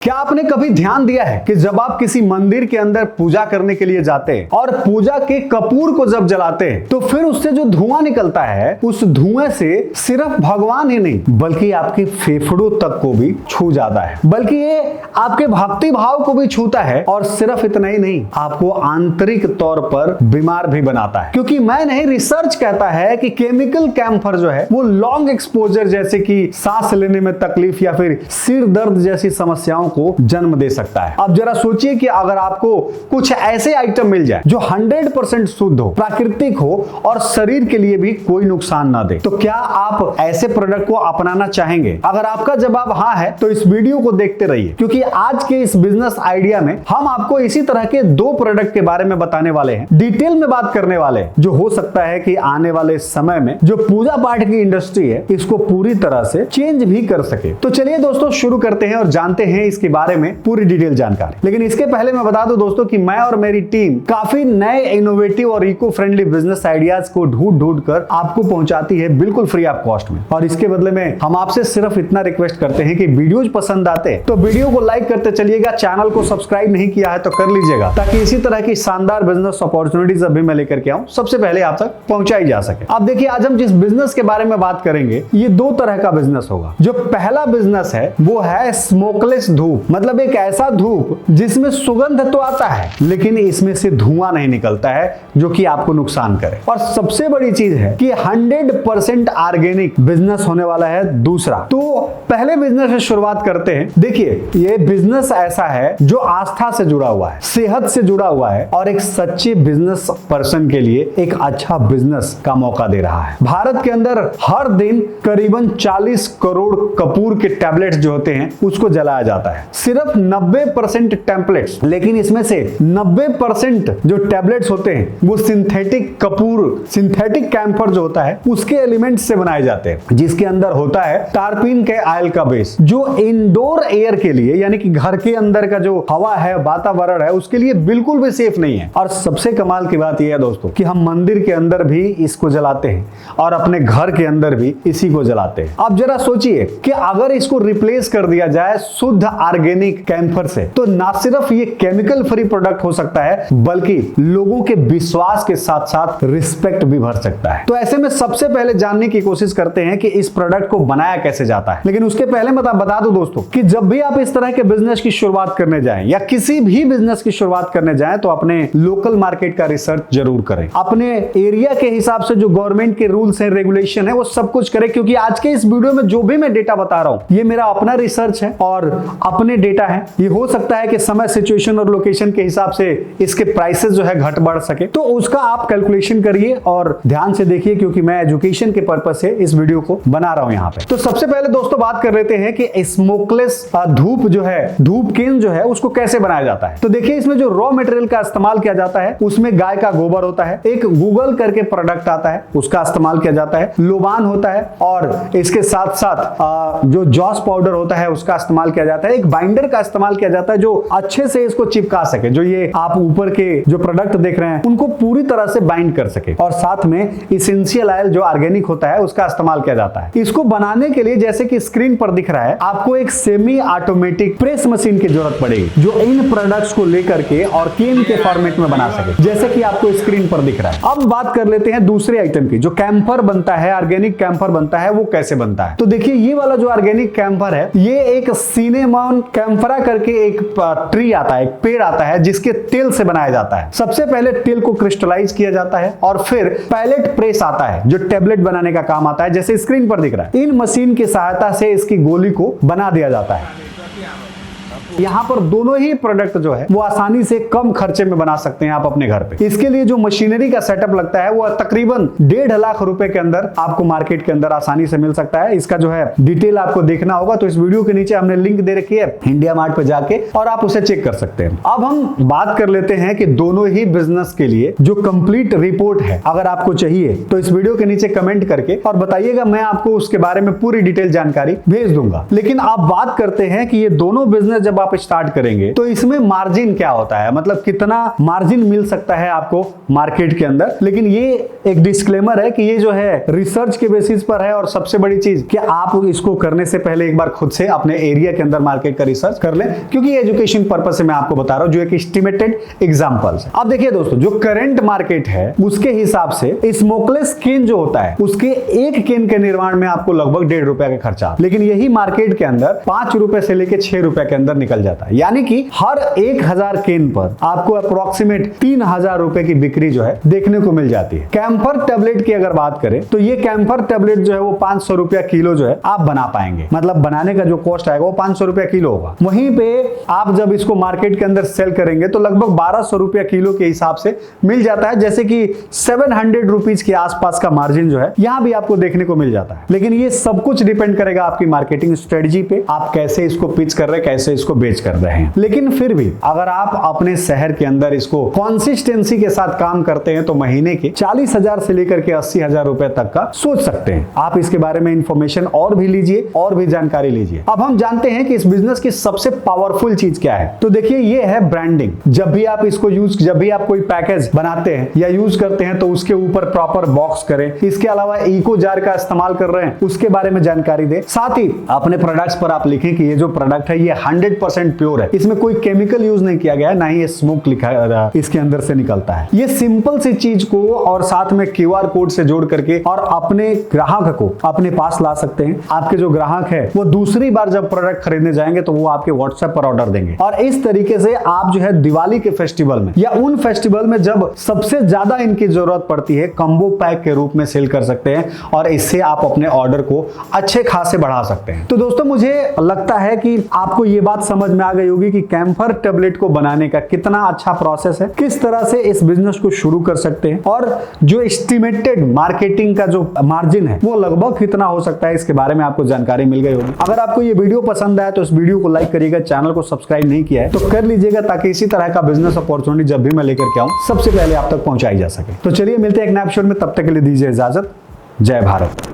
क्या आपने कभी ध्यान दिया है कि जब आप किसी मंदिर के अंदर पूजा करने के लिए जाते हैं और पूजा के कपूर को जब जलाते हैं तो फिर उससे जो धुआं निकलता है उस धुएं से सिर्फ भगवान ही नहीं बल्कि आपके फेफड़ों तक को भी छू जाता है, बल्कि ये आपके भक्ति भाव को भी छूता है और सिर्फ इतना ही नहीं, आपको आंतरिक तौर पर बीमार भी बनाता है। क्योंकि मैं नहीं, रिसर्च कहता है कि केमिकल कैम्फर जो है वो लॉन्ग एक्सपोजर जैसे कि सांस लेने में तकलीफ या फिर सिर दर्द जैसी समस्याओं को जन्म दे सकता है। अब जरा सोचिए कि अगर आपको कुछ ऐसे आइटम मिल जाए जो 100% शुद्ध हो, प्राकृतिक हो और शरीर के लिए भी कोई नुकसान ना दे, तो क्या आप ऐसे प्रोडक्ट को अपनाना चाहेंगे? अगर आपका जवाब हाँ है तो इस वीडियो को देखते रहिए, क्योंकि आज के इस बिजनेस आइडिया में हम आपको इसी तरह के 2 प्रोडक्ट के बारे में बताने वाले हैं, डिटेल में बात करने वाले हैं, जो हो सकता है कि आने वाले समय में जो पूजा पाठ की इंडस्ट्री है इसको पूरी तरह से चेंज भी कर सके। तो चलिए दोस्तों शुरू करते हैं और जानते हैं इसके बारे में पूरी डिटेल जानकारी। लेकिन इसके पहले मैं बता दूं दोस्तों कि मैं और मेरी टीम काफी नए इनोवेटिव और इको फ्रेंडली बिजनेस आइडियाज को ढूंढ कर आपको पहुंचाती है बिल्कुल फ्री ऑफ कॉस्ट में। और इसके बदले में हम आपसे सिर्फ इतना रिक्वेस्ट करते हैं कि वीडियोज पसंद आते तो वीडियो को लाइक करते चलिएगा, चैनल को सब्सक्राइब नहीं किया है तो कर लीजिएगा, ताकि इसी तरह की शानदार बिजनेस अपॉर्चुनिटीज अभी मैं लेकर के आऊं सबसे पहले आप तक पहुंचाई जा सके। अब देखिए, आज हम जिस बिजनेस के बारे में बात करेंगे ये 2 तरह का बिजनेस होगा। जो पहला बिजनेस है वो है स्मोकलेस धूप, मतलब एक ऐसा धूप जिसमें सुगंध तो आता है लेकिन इसमें से धुआं नहीं निकलता है जो कि आपको नुकसान करे। और सबसे बड़ी चीज है कि 100% ऑर्गेनिक बिजनेस होने वाला है दूसरा। तो पहले बिजनेस से शुरुआत करते हैं। देखिए, ये बिजनेस ऐसा है जो आस्था से जुड़ा हुआ है, सेहत से जुड़ा हुआ है और एक सच्चे बिजनेस पर्सन के लिए एक अच्छा बिजनेस का मौका दे रहा है। भारत के अंदर हर दिन करीबन 40 करोड़ कपूर के टैबलेट्स जो होते हैं उसको जलाया जाता है, सिर्फ 90% टेम्पलेट्स। लेकिन इसमें से 90% जो टैबलेट्स होते हैं वो सिंथेटिक कपूर, सिंथेटिक कैम्फर जो होता है उसके एलिमेंट्स से बनाए जाते हैं, जिसके अंदर होता है टारपीन के ऑयल का बेस, जो इंडोर एयर के लिए यानी कि घर के अंदर का जो हवा है, वातावरण है, उसके लिए बिल्कुल भी सेफ नहीं है। और सबसे कमाल की बात यह है दोस्तों कि हम मंदिर के अंदर भी इसको जलाते हैं और अपने घर के अंदर भी इसी को जलाते हैं। अब जरा सोचिए कि अगर इसको रिप्लेस कर दिया जाए शुद्ध ऑर्गेनिक कैम्फर से, तो ना सिर्फ ये केमिकल फ्री प्रोडक्ट हो सकता है बल्कि लोगों के विश्वास के साथ साथ रिस्पेक्ट भी भर सकता है। तो ऐसे में सबसे पहले जानने की कोशिश करते हैं कि इस प्रोडक्ट को बनाया कैसे जाता है। लेकिन उसके पहले मैं बता दूं दोस्तों कि जब भी आप इस तरह के बिजनेस की शुरुआत करने जाएं या किसी भी बिजनेस की शुरुआत करने जाएं तो अपने लोकल मार्केट का रिसर्च जरूर करें। अपने एरिया के हिसाब से जो गवर्नमेंट के रूल्स एंड रेगुलेशन है वो सब कुछ करें, क्योंकि आज के इस वीडियो में जो भी मैं डेटा बता रहा हूं ये मेरा अपना रिसर्च है और अपने डेटा है। ये हो सकता है कि समय, सिचुएशन और लोकेशन के हिसाब से इसके प्राइसेस जो है घट बढ़ सके, तो उसका आप कैलकुलेशन करिए और ध्यान से देखिए, क्योंकि मैं एजुकेशन के पर्पस से इस वीडियो को बना रहा हूं यहाँ पे। तो सबसे पहले दोस्तों बात कर लेते हैं कि स्मोकलेस धूप जो है, धूप केन जो है उसको कैसे बनाया जाता है। तो देखिए, इसमें जो रॉ मटेरियल का इस्तेमाल किया जाता है उसमें गाय का गोबर होता है, एक गूगल करके प्रोडक्ट आता है उसका इस्तेमाल किया जाता है, लोबान होता है और इसके साथ साथ जो जॉस पाउडर होता है उसका इस्तेमाल किया जाता है, एक बाइंडर का इस्तेमाल किया जाता है जो अच्छे से इसको चिपका सके, जो ये आप ऊपर के जो प्रोडक्ट देख रहे हैं उनको पूरी तरह से बाइंड कर सके। और साथ में एसेंशियल ऑयल जो ऑर्गेनिक होता है उसका इस्तेमाल किया जाता है। इसको बनाने के लिए जैसे कि स्क्रीन पर दिख रहा है आपको एक सेमी ऑटोमेटिक प्रेस मशीन की जरूरत पड़ेगी जो इन प्रोडक्ट्स को लेकर के और केन के फॉर्मेट में बना सके, जैसे कि आपको स्क्रीन पर दिख रहा है। अब बात कर लेते हैं दूसरे आइटम की। जो कैम्फर बनता है, ऑर्गेनिक कैम्फर बनता है, वो कैसे बनता है। तो देखिए, ये वाला जो ऑर्गेनिक कैम्फर है ये एक सिनेमॉन कैम्फरा करके एक ट्री आता है, एक पेड़ आता है जिसके तेल से बनाया जाता है। सबसे पहले तेल को क्रिस्टलाइज किया जाता है और फिर पैलेट प्रेस आता है जो टेबलेट बनाने का काम आता है, जैसे स्क्रीन पर दिख रहा है। इन मशीन की सहायता से इसकी गोली को बना दिया जाता है। यहाँ पर दोनों ही प्रोडक्ट जो है वो आसानी से कम खर्चे में बना सकते हैं आप अपने घर पे। इसके लिए जो मशीनरी का सेटअप लगता है वो तकरीबन 1.5 लाख रुपए के अंदर आपको मार्केट के अंदर आसानी से मिल सकता है। इसका जो है डिटेल आपको देखना होगा तो इस वीडियो के नीचे हमने लिंक दे रखी है इंडिया मार्ट पे जाके, और आप उसे चेक कर सकते हैं। अब हम बात कर लेते हैं कि दोनों ही बिजनेस के लिए जो कंप्लीट रिपोर्ट है अगर आपको चाहिए तो इस वीडियो के नीचे कमेंट करके और बताइएगा, मैं आपको उसके बारे में पूरी डिटेल जानकारी भेज दूंगा। लेकिन आप बात करते हैं कि ये दोनों बिजनेस बिजनेस जब आप स्टार्ट करेंगे तो इसमें मार्जिन क्या होता है, मतलब कितना मार्जिन मिल सकता है आपको मार्केट के अंदर। लेकिन ये एक डिस्क्लेमर है कि ये जो है रिसर्च के बेसिस पर है, और सबसे बड़ी चीज कि आप इसको करने से पहले एक बार खुद से अपने एरिया के अंदर मार्केट का रिसर्च कर लें, क्योंकि एजुकेशन पर्पस से मैं आपको बता रहा हूं जो एक एस्टिमेटेड एग्जांपल्स है। अब देखिए दोस्तों, जो करंट मार्केट है उसके हिसाब से स्मोकलेस केन जो होता है उसके एक केन के निर्माण में आपको लगभग ₹1.5 का खर्चा, लेकिन यही मार्केट के अंदर ₹5 से लेकर ₹6 के अंदर निकल जाता है। यानी कि हर 1000 केन पर आपको अप्रोक्सीमेट ₹3000 की बिक्री जो है देखने को मिल जाती है। कैंफर टेबलेट की अगर बात करें तो ये कैंफर टेबलेट जो है वो ₹500 किलो जो है आप बना पाएंगे, मतलब बनाने का जो कॉस्ट आएगा वो ₹500 किलो होगा। वहीं पे आप जब इसको मार्केट के अंदर सेल करेंगे तो लगभग ₹1200 किलो के हिसाब से मिल जाता है, जैसे कि ₹700 के आसपास का मार्जिन जो है यहां भी आपको देखने को मिल जाता है। लेकिन ये सब कुछ डिपेंड करेगा आपकी मार्केटिंग स्ट्रेटजी पे, आप कैसे इसको पिच कर रहे हैं, कैसे इसको बेच कर रहे हैं। लेकिन फिर भी अगर आप अपने शहर के अंदर इसको कंसिस्टेंसी के साथ काम करते हैं तो महीने के 40,000 से लेकर के 80,000 रुपए तक का सोच सकते हैं। आप इसके बारे में इंफॉर्मेशन और भी लीजिए, और भी जानकारी लीजिए। अब हम जानते हैं कि इस बिजनेस की सबसे पावरफुल चीज क्या है। तो देखिए, ये है ब्रांडिंग। जब भी आप इसको जब भी आप कोई पैकेज बनाते हैं या यूज करते हैं तो उसके ऊपर प्रॉपर बॉक्स करें। इसके अलावा इको जार का इस्तेमाल कर रहे हैं उसके बारे में जानकारी दें। साथ ही अपने प्रोडक्ट्स पर आप लिखें कि ये जो प्रोडक्ट है ये 100% प्योर है, इसमें कोई केमिकल यूज नहीं किया गया है, ना ही ये स्मोक लिखा इसके अंदर से निकलता है। ये सिंपल सी चीज को और साथ में QR कोड से जोड़ करके और अपने ग्राहक को अपने पास ला सकते हैं। आपके जो ग्राहक है वो दूसरी बार जब प्रोडक्ट खरीदने जाएंगे तो वो आपके WhatsApp पर ऑर्डर देंगे, और इस तरीके से आप जो है दिवाली के फेस्टिवल में या उन फेस्टिवल में जब सबसे ज्यादा इनकी जरूरत पड़ती है कॉम्बो पैक के रूप में सेल कर सकते हैं, और इससे आप अपने ऑर्डर को अच्छे खासे बढ़ा सकते हैं। तो दोस्तों, मुझे लगता है कि आपको ये बात समझ में आ गई होगी कि कैंफर टेबलेट को बनाने का कितना अच्छा प्रोसेस है, किस तरह से इस बिजनेस को शुरू कर सकते हैं, और जो एस्टिमेटेड मार्केटिंग का जो मार्जिन है वो लगभग कितना हो सकता है, इसके बारे में आपको जानकारी मिल गई होगी। अगर आपको ये वीडियो पसंद आया तो इस वीडियो को लाइक करिएगा, चैनल को सब्सक्राइब नहीं किया है तो कर लीजिएगा, ताकि इसी तरह का बिजनेस अपॉर्चुनिटी जब भी मैं लेकर के आऊं सबसे पहले आप तक पहुंचाई जा सके। तो चलिए मिलते हैं एक नए एपिसोड में, तब तक के लिए दीजिए इजाजत। जय भारत।